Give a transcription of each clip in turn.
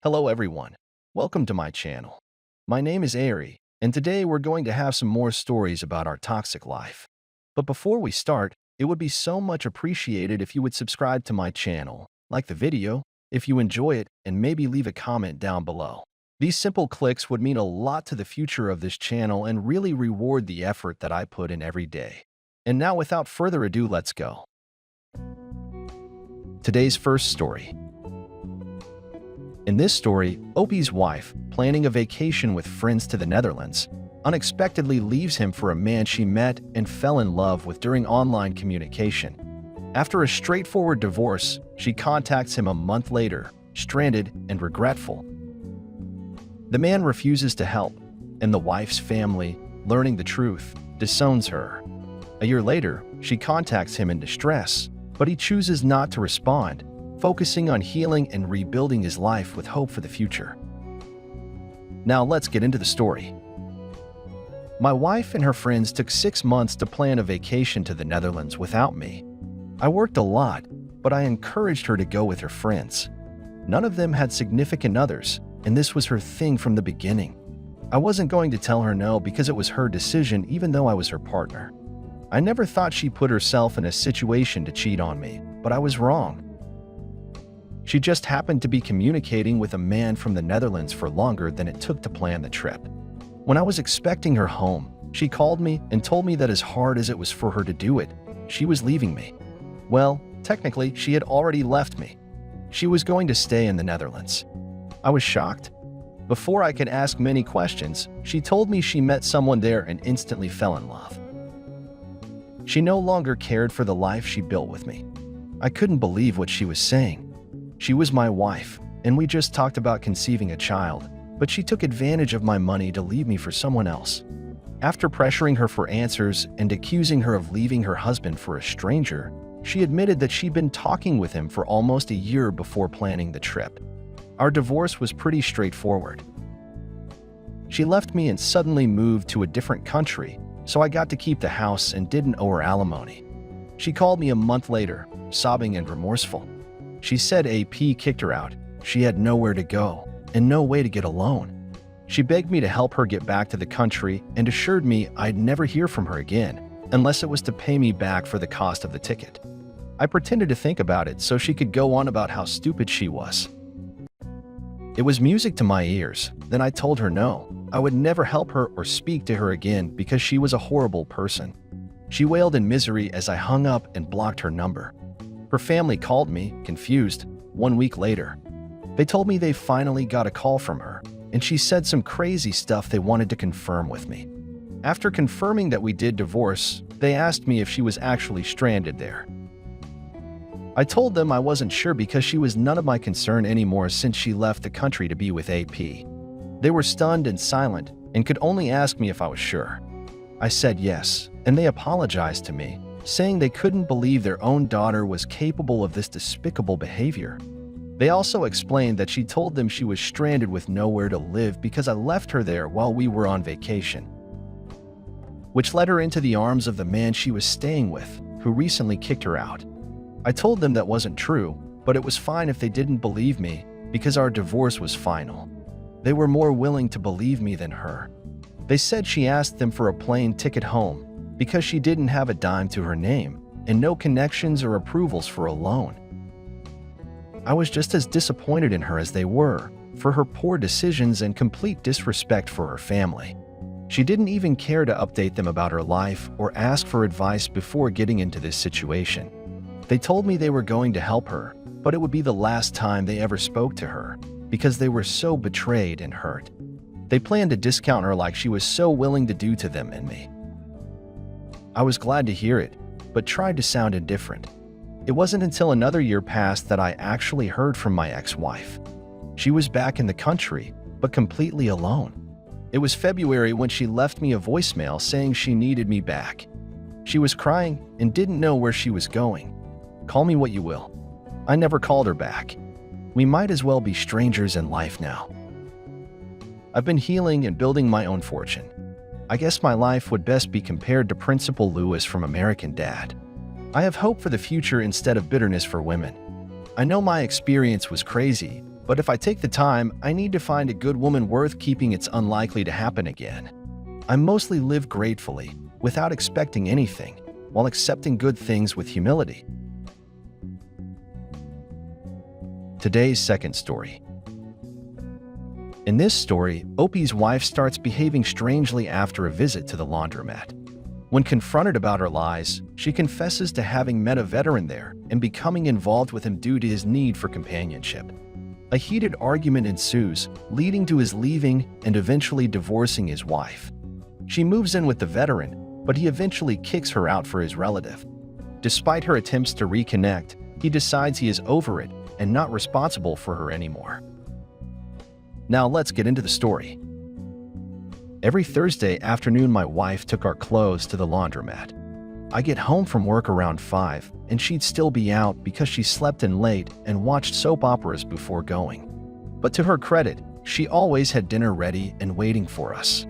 Hello everyone, welcome to my channel. My name is Ari, and today we're going to have some more stories about our toxic life. But before we start, it would be so much appreciated if you would subscribe to my channel, like the video, if you enjoy it, and maybe leave a comment down below. These simple clicks would mean a lot to the future of this channel and really reward the effort that I put in every day. And now without further ado, let's go. Today's first story. In this story, Opie's wife, planning a vacation with friends to the Netherlands, unexpectedly leaves him for a man she met and fell in love with during online communication. After a straightforward divorce, she contacts him a month later, stranded and regretful. The man refuses to help, and the wife's family, learning the truth, disowns her. A year later, she contacts him in distress, but he chooses not to respond, focusing on healing and rebuilding his life with hope for the future. Now let's get into the story. My wife and her friends took 6 months to plan a vacation to the Netherlands without me. I worked a lot, but I encouraged her to go with her friends. None of them had significant others, and this was her thing from the beginning. I wasn't going to tell her no because it was her decision even though I was her partner. I never thought she put herself in a situation to cheat on me, but I was wrong. She just happened to be communicating with a man from the Netherlands for longer than it took to plan the trip. When I was expecting her home, she called me and told me that as hard as it was for her to do it, she was leaving me. Well, technically, she had already left me. She was going to stay in the Netherlands. I was shocked. Before I could ask many questions, she told me she met someone there and instantly fell in love. She no longer cared for the life she built with me. I couldn't believe what she was saying. She was my wife, and we just talked about conceiving a child, but she took advantage of my money to leave me for someone else. After pressuring her for answers and accusing her of leaving her husband for a stranger, she admitted that she'd been talking with him for almost a year before planning the trip. Our divorce was pretty straightforward. She left me and suddenly moved to a different country, so I got to keep the house and didn't owe her alimony. She called me a month later, sobbing and remorseful. She said AP kicked her out, she had nowhere to go, and no way to get a loan. She begged me to help her get back to the country and assured me I'd never hear from her again, unless it was to pay me back for the cost of the ticket. I pretended to think about it so she could go on about how stupid she was. It was music to my ears. Then I told her no, I would never help her or speak to her again because she was a horrible person. She wailed in misery as I hung up and blocked her number. Her family called me, confused, 1 week later. They told me they finally got a call from her, and she said some crazy stuff they wanted to confirm with me. After confirming that we did divorce, they asked me if she was actually stranded there. I told them I wasn't sure because she was none of my concern anymore since she left the country to be with AP. They were stunned and silent and could only ask me if I was sure. I said yes, and they apologized to me, saying they couldn't believe their own daughter was capable of this despicable behavior. They also explained that she told them she was stranded with nowhere to live because I left her there while we were on vacation, which led her into the arms of the man she was staying with, who recently kicked her out. I told them that wasn't true, but it was fine if they didn't believe me because our divorce was final. They were more willing to believe me than her. They said she asked them for a plane ticket home because she didn't have a dime to her name and no connections or approvals for a loan. I was just as disappointed in her as they were for her poor decisions and complete disrespect for her family. She didn't even care to update them about her life or ask for advice before getting into this situation. They told me they were going to help her, but it would be the last time they ever spoke to her because they were so betrayed and hurt. They planned to discount her like she was so willing to do to them and me. I was glad to hear it, but tried to sound indifferent. It wasn't until another year passed that I actually heard from my ex-wife. She was back in the country, but completely alone. It was February when she left me a voicemail saying she needed me back. She was crying and didn't know where she was going. Call me what you will. I never called her back. We might as well be strangers in life now. I've been healing and building my own fortune. I guess my life would best be compared to Principal Lewis from American Dad. I have hope for the future instead of bitterness for women. I know my experience was crazy, But if I take the time, I need to find a good woman worth keeping. It's unlikely to happen again. I mostly live gratefully, without expecting anything, while accepting good things with humility. Today's second story. In this story, Opie's wife starts behaving strangely after a visit to the laundromat. When confronted about her lies, she confesses to having met a veteran there and becoming involved with him due to his need for companionship. A heated argument ensues, leading to his leaving and eventually divorcing his wife. She moves in with the veteran, but he eventually kicks her out for his relative. Despite her attempts to reconnect, he decides he is over it and not responsible for her anymore. Now let's get into the story. Every Thursday afternoon, my wife took our clothes to the laundromat. I get home from work around 5, and she'd still be out because she slept in late and watched soap operas before going. But to her credit, she always had dinner ready and waiting for us.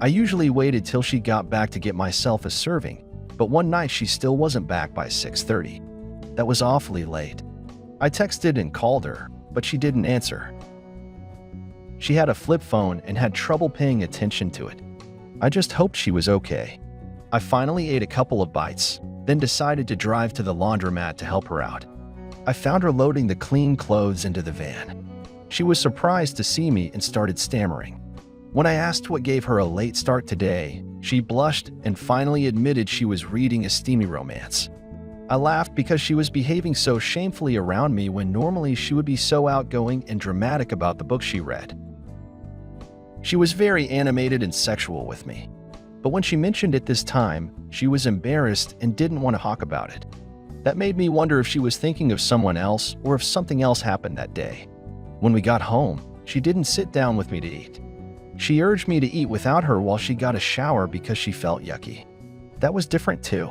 I usually waited till she got back to get myself a serving, but one night she still wasn't back by 6:30. That was awfully late. I texted and called her, but she didn't answer. She had a flip phone and had trouble paying attention to it. I just hoped she was okay. I finally ate a couple of bites, then decided to drive to the laundromat to help her out. I found her loading the clean clothes into the van. She was surprised to see me and started stammering. When I asked what gave her a late start today, she blushed and finally admitted she was reading a steamy romance. I laughed because she was behaving so shamefully around me when normally she would be so outgoing and dramatic about the book she read. She was very animated and sexual with me, but when she mentioned it this time, she was embarrassed and didn't want to talk about it. That made me wonder if she was thinking of someone else or if something else happened that day. When we got home, she didn't sit down with me to eat. She urged me to eat without her while she got a shower because she felt yucky. That was different too.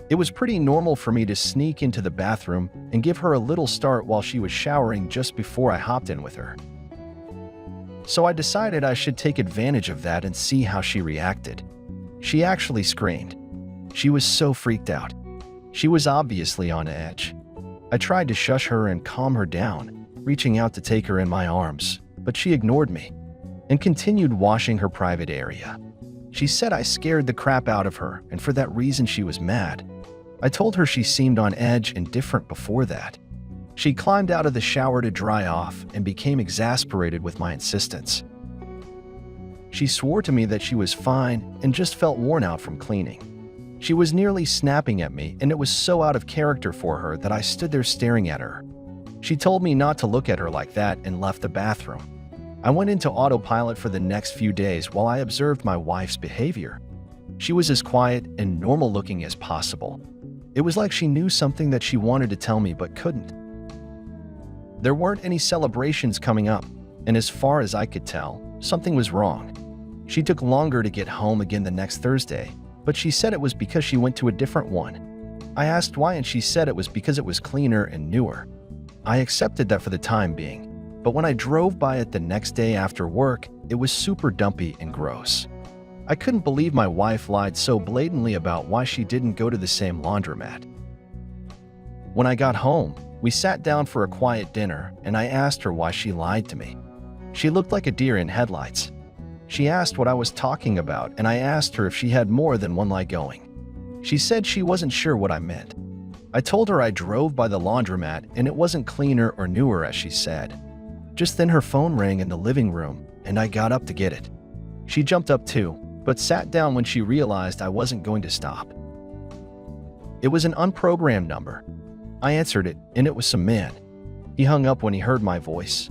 It was pretty normal for me to sneak into the bathroom and give her a little start while she was showering just before I hopped in with her. So I decided I should take advantage of that and see how she reacted. She actually screamed. She was so freaked out. She was obviously on edge. I tried to shush her and calm her down, reaching out to take her in my arms, but she ignored me and continued washing her private area. She said I scared the crap out of her, and for that reason she was mad. I told her she seemed on edge and different before that. She climbed out of the shower to dry off and became exasperated with my insistence. She swore to me that she was fine and just felt worn out from cleaning. She was nearly snapping at me, and it was so out of character for her that I stood there staring at her. She told me not to look at her like that and left the bathroom. I went into autopilot for the next few days while I observed my wife's behavior. She was as quiet and normal looking as possible. It was like she knew something that she wanted to tell me but couldn't. There weren't any celebrations coming up, and as far as I could tell, something was wrong. She took longer to get home again the next Thursday, but she said it was because she went to a different one. I asked why, and she said it was because it was cleaner and newer. I accepted that for the time being, but when I drove by it the next day after work, it was super dumpy and gross. I couldn't believe my wife lied so blatantly about why she didn't go to the same laundromat. When I got home, we sat down for a quiet dinner, and I asked her why she lied to me. She looked like a deer in headlights. She asked what I was talking about, and I asked her if she had more than one lie going. She said she wasn't sure what I meant. I told her I drove by the laundromat and it wasn't cleaner or newer as she said. Just then her phone rang in the living room, and I got up to get it. She jumped up too, but sat down when she realized I wasn't going to stop. It was an unprogrammed number. I answered it, and it was some man. He hung up when he heard my voice.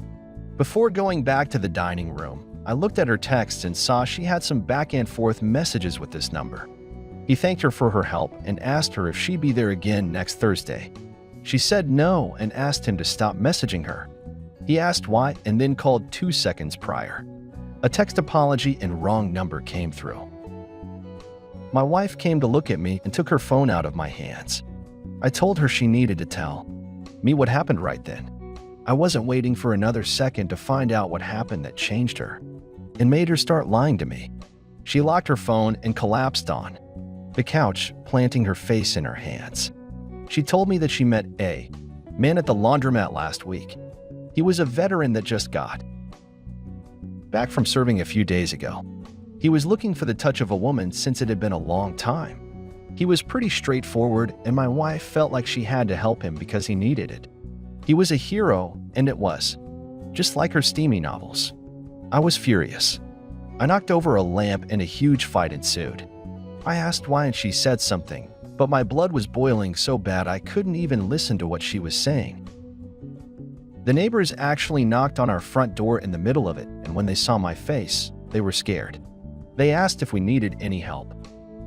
Before going back to the dining room, I looked at her texts and saw she had some back and forth messages with this number. He thanked her for her help and asked her if she'd be there again next Thursday. She said no and asked him to stop messaging her. He asked why and then called 2 seconds prior. A text apology and wrong number came through. My wife came to look at me and took her phone out of my hands. I told her she needed to tell me what happened right then. I wasn't waiting for another second to find out what happened that changed her and made her start lying to me. She locked her phone and collapsed on the couch, planting her face in her hands. She told me that she met a man at the laundromat last week. He was a veteran that just got back from serving a few days ago. He was looking for the touch of a woman since it had been a long time. He was pretty straightforward, and my wife felt like she had to help him because he needed it. He was a hero, and it was just like her steamy novels. I was furious. I knocked over a lamp and a huge fight ensued. I asked why and she said something, but my blood was boiling so bad I couldn't even listen to what she was saying. The neighbors actually knocked on our front door in the middle of it, and when they saw my face, they were scared. They asked if we needed any help.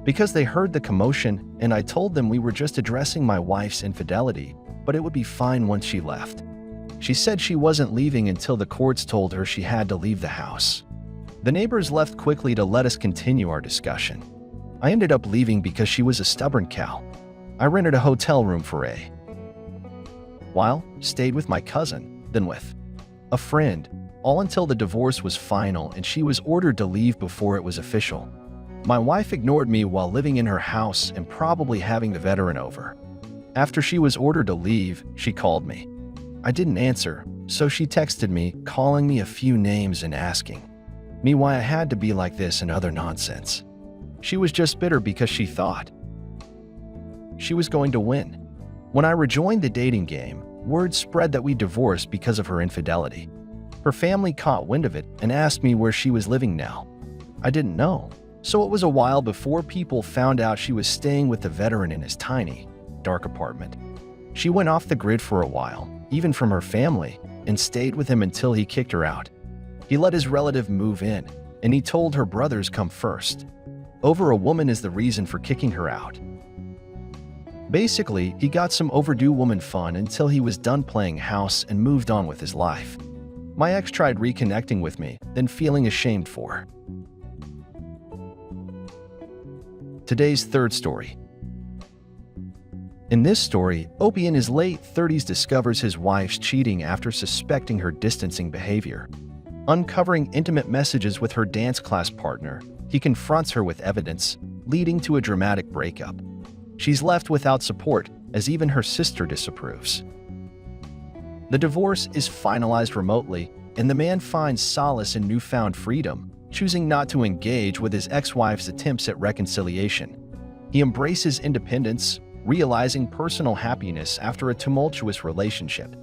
Because they heard the commotion, and I told them we were just addressing my wife's infidelity, but it would be fine once she left. She said she wasn't leaving until the courts told her she had to leave the house. The neighbors left quickly to let us continue our discussion. I ended up leaving because she was a stubborn cow. I rented a hotel room for a while, stayed with my cousin, then with a friend, all until the divorce was final and she was ordered to leave before it was official. My wife ignored me while living in her house and probably having the veteran over. After she was ordered to leave, she called me. I didn't answer, so she texted me, calling me a few names and asking me why I had to be like this and other nonsense. She was just bitter because she thought she was going to win. When I rejoined the dating game, word spread that we divorced because of her infidelity. Her family caught wind of it and asked me where she was living now. I didn't know. So it was a while before people found out she was staying with the veteran in his tiny, dark apartment. She went off the grid for a while, even from her family, and stayed with him until he kicked her out. He let his relative move in, and he told her brothers come first. Over a woman is the reason for kicking her out. Basically, he got some overdue woman fun until he was done playing house and moved on with his life. My ex tried reconnecting with me, then feeling ashamed for her. Today's third story. In this story, Opie in his late 30s discovers his wife's cheating after suspecting her distancing behavior. Uncovering intimate messages with her dance class partner, he confronts her with evidence, leading to a dramatic breakup. She's left without support, as even her sister disapproves. The divorce is finalized remotely, and the man finds solace in newfound freedom, choosing not to engage with his ex-wife's attempts at reconciliation. He embraces independence, realizing personal happiness after a tumultuous relationship.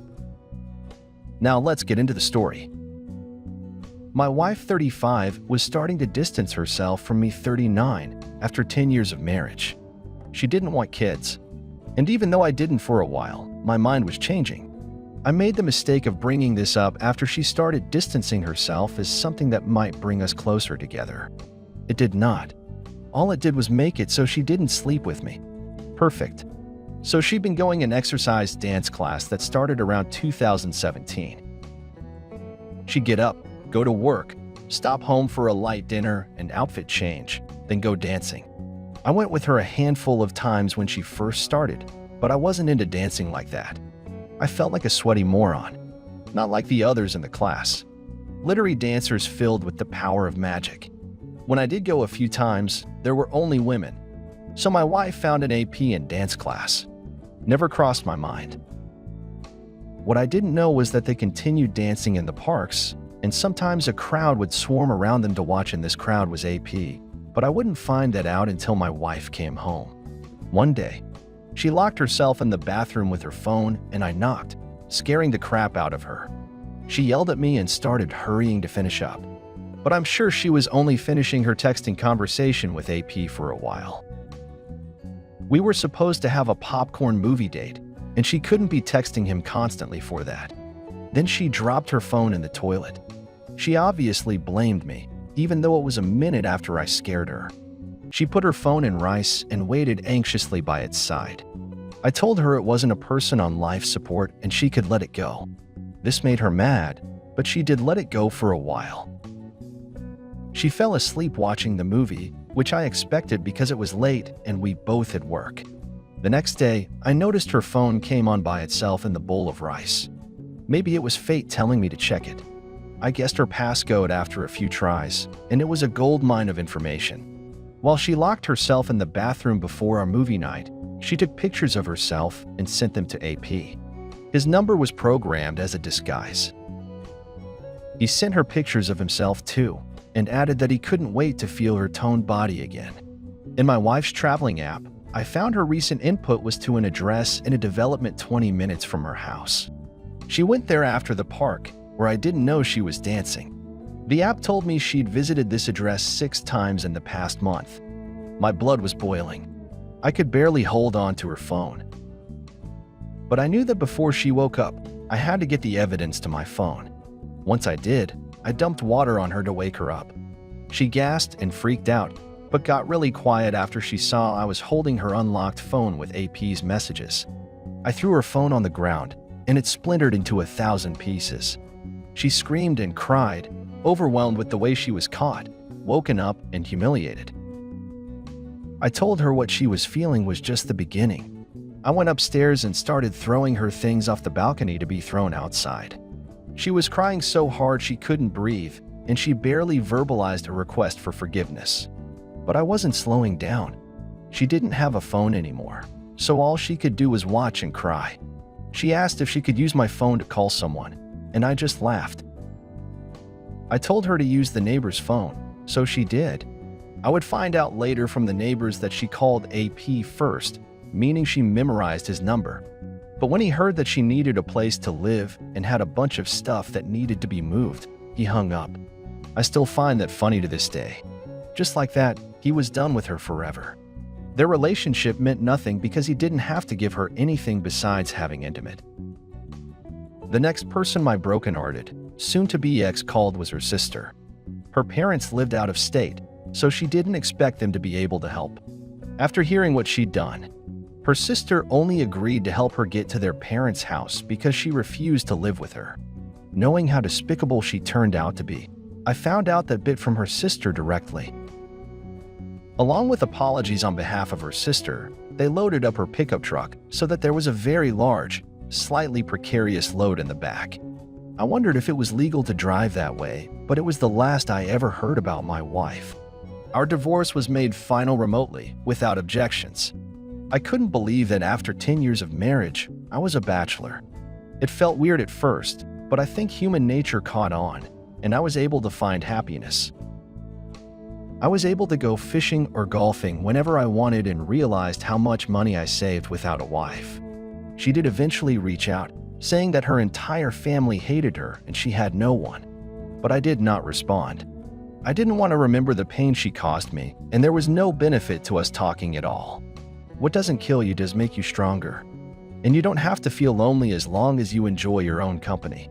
Now let's get into the story. My wife, 35, was starting to distance herself from me, 39, after 10 years of marriage. She didn't want kids. And even though I didn't for a while, my mind was changing. I made the mistake of bringing this up after she started distancing herself as something that might bring us closer together. It did not. All it did was make it so she didn't sleep with me. Perfect. So she'd been going an exercise dance class that started around 2017. She'd get up, go to work, stop home for a light dinner and outfit change, then go dancing. I went with her a handful of times when she first started, but I wasn't into dancing like that. I felt like a sweaty moron, not like the others in the class. Glittery dancers filled with the power of magic. When I did go a few times, there were only women. So my wife found an AP in dance class. Never crossed my mind. What I didn't know was that they continued dancing in the parks, and sometimes a crowd would swarm around them to watch, and this crowd was AP. But I wouldn't find that out until my wife came home. One day, she locked herself in the bathroom with her phone, and I knocked, scaring the crap out of her. She yelled at me and started hurrying to finish up. But I'm sure she was only finishing her texting conversation with AP for a while. We were supposed to have a popcorn movie date, and she couldn't be texting him constantly for that. Then she dropped her phone in the toilet. She obviously blamed me, even though it was a minute after I scared her. She put her phone in rice and waited anxiously by its side. I told her it wasn't a person on life support and she could let it go. This made her mad, but she did let it go for a while. She fell asleep watching the movie, which I expected because it was late and we both had work. The next day, I noticed her phone came on by itself in the bowl of rice. Maybe it was fate telling me to check it. I guessed her passcode after a few tries, and it was a goldmine of information. While she locked herself in the bathroom before our movie night, she took pictures of herself and sent them to AP. His number was programmed as a disguise. He sent her pictures of himself too, and added that he couldn't wait to feel her toned body again. In my wife's traveling app, I found her recent input was to an address in a development 20 minutes from her house. She went there after the park, where I didn't know she was dancing. The app told me she'd visited this address 6 times in the past month. My blood was boiling. I could barely hold on to her phone. But I knew that before she woke up, I had to get the evidence to my phone. Once I did, I dumped water on her to wake her up. She gasped and freaked out, but got really quiet after she saw I was holding her unlocked phone with AP's messages. I threw her phone on the ground, and it splintered into 1,000 pieces. She screamed and cried, overwhelmed with the way she was caught, woken up, and humiliated. I told her what she was feeling was just the beginning. I went upstairs and started throwing her things off the balcony to be thrown outside. She was crying so hard she couldn't breathe, and she barely verbalized a request for forgiveness. But I wasn't slowing down. She didn't have a phone anymore, so all she could do was watch and cry. She asked if she could use my phone to call someone, and I just laughed. I told her to use the neighbor's phone, so she did. I would find out later from the neighbors that she called AP first, meaning she memorized his number. But when he heard that she needed a place to live and had a bunch of stuff that needed to be moved, he hung up. I still find that funny to this day. Just like that, he was done with her forever. Their relationship meant nothing because he didn't have to give her anything besides having intimate. The next person my broken-hearted, soon-to-be ex called was her sister. Her parents lived out of state, so she didn't expect them to be able to help. After hearing what she'd done, her sister only agreed to help her get to their parents' house because she refused to live with her. Knowing how despicable she turned out to be, I found out that bit from her sister directly. Along with apologies on behalf of her sister, they loaded up her pickup truck so that there was a very large, slightly precarious load in the back. I wondered if it was legal to drive that way, but it was the last I ever heard about my wife. Our divorce was made final remotely, without objections. I couldn't believe that after 10 years of marriage, I was a bachelor. It felt weird at first, but I think human nature caught on, and I was able to find happiness. I was able to go fishing or golfing whenever I wanted and realized how much money I saved without a wife. She did eventually reach out, saying that her entire family hated her and she had no one. But I did not respond. I didn't want to remember the pain she caused me, and there was no benefit to us talking at all. What doesn't kill you does make you stronger. And you don't have to feel lonely as long as you enjoy your own company.